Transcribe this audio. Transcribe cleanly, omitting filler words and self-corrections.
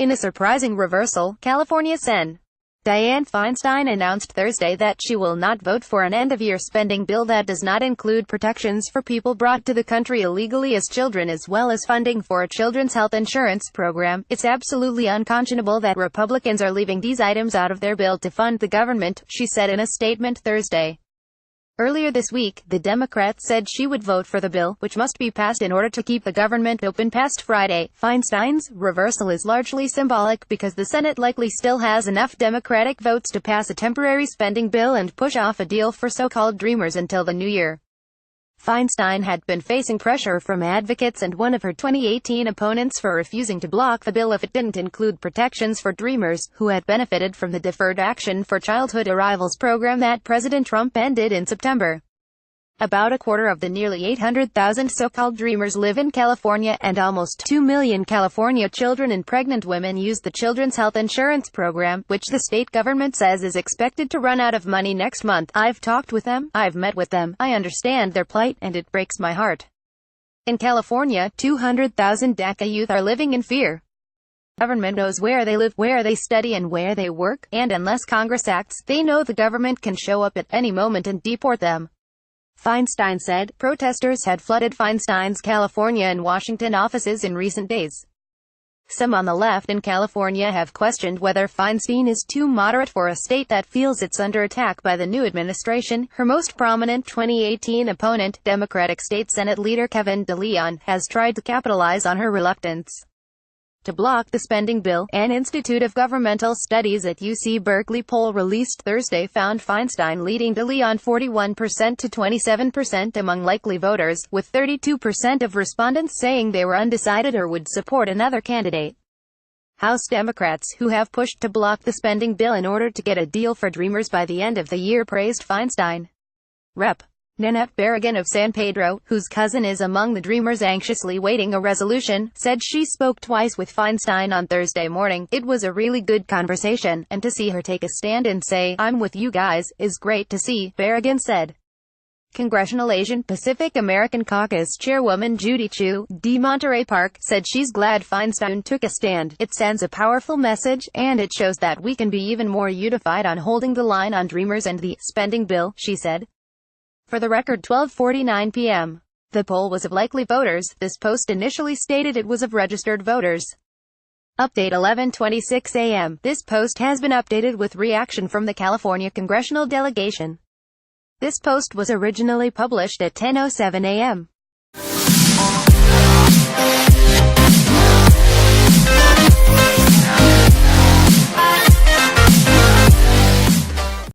In a surprising reversal, California Sen. Dianne Feinstein announced Thursday that she will not vote for an end-of-year spending bill that does not include protections for people brought to the country illegally as children as well as funding for a children's health insurance program. It's absolutely unconscionable that Republicans are leaving these items out of their bill to fund the government, she said in a statement Thursday. Earlier this week, the Democrat said she would vote for the bill, which must be passed in order to keep the government open past Friday. Feinstein's reversal is largely symbolic because the Senate likely still has enough Democratic votes to pass a temporary spending bill and push off a deal for so-called dreamers until the new year. Feinstein had been facing pressure from advocates and one of her 2018 opponents for refusing to block the bill if it didn't include protections for dreamers, who had benefited from the Deferred Action for Childhood Arrivals program that President Trump ended in September. About a quarter of the nearly 800,000 so-called dreamers live in California, and almost 2 million California children and pregnant women use the Children's Health Insurance Program, which the state government says is expected to run out of money next month. I've talked with them, I've met with them, I understand their plight, and it breaks my heart. In California, 200,000 DACA youth are living in fear. The government knows where they live, where they study, and where they work, and unless Congress acts, they know the government can show up at any moment and deport them. Feinstein said. Protesters had flooded Feinstein's California and Washington offices in recent days. Some on the left in California have questioned whether Feinstein is too moderate for a state that feels it's under attack by the new administration. Her most prominent 2018 opponent, Democratic State Senate Leader Kevin DeLeon, has tried to capitalize on her reluctance to block the spending bill. An Institute of Governmental Studies at UC Berkeley poll released Thursday found Feinstein leading DeLeon 41% to 27% among likely voters, with 32% of respondents saying they were undecided or would support another candidate. House Democrats, who have pushed to block the spending bill in order to get a deal for dreamers by the end of the year, praised Feinstein. Rep. Nanette Berrigan of San Pedro, whose cousin is among the dreamers anxiously waiting a resolution, said she spoke twice with Feinstein on Thursday morning. It was a really good conversation, and to see her take a stand and say, "I'm with you guys," is great to see, Berrigan said. Congressional Asian Pacific American Caucus Chairwoman Judy Chu, D. Monterey Park, said she's glad Feinstein took a stand. It sends a powerful message, and it shows that we can be even more unified on holding the line on dreamers and the spending bill, she said. For the record, 12:49 p.m. The poll was of likely voters. This post initially stated it was of registered voters. Update 11:26 a.m. This post has been updated with reaction from the California congressional delegation. This post was originally published at 10:07 a.m.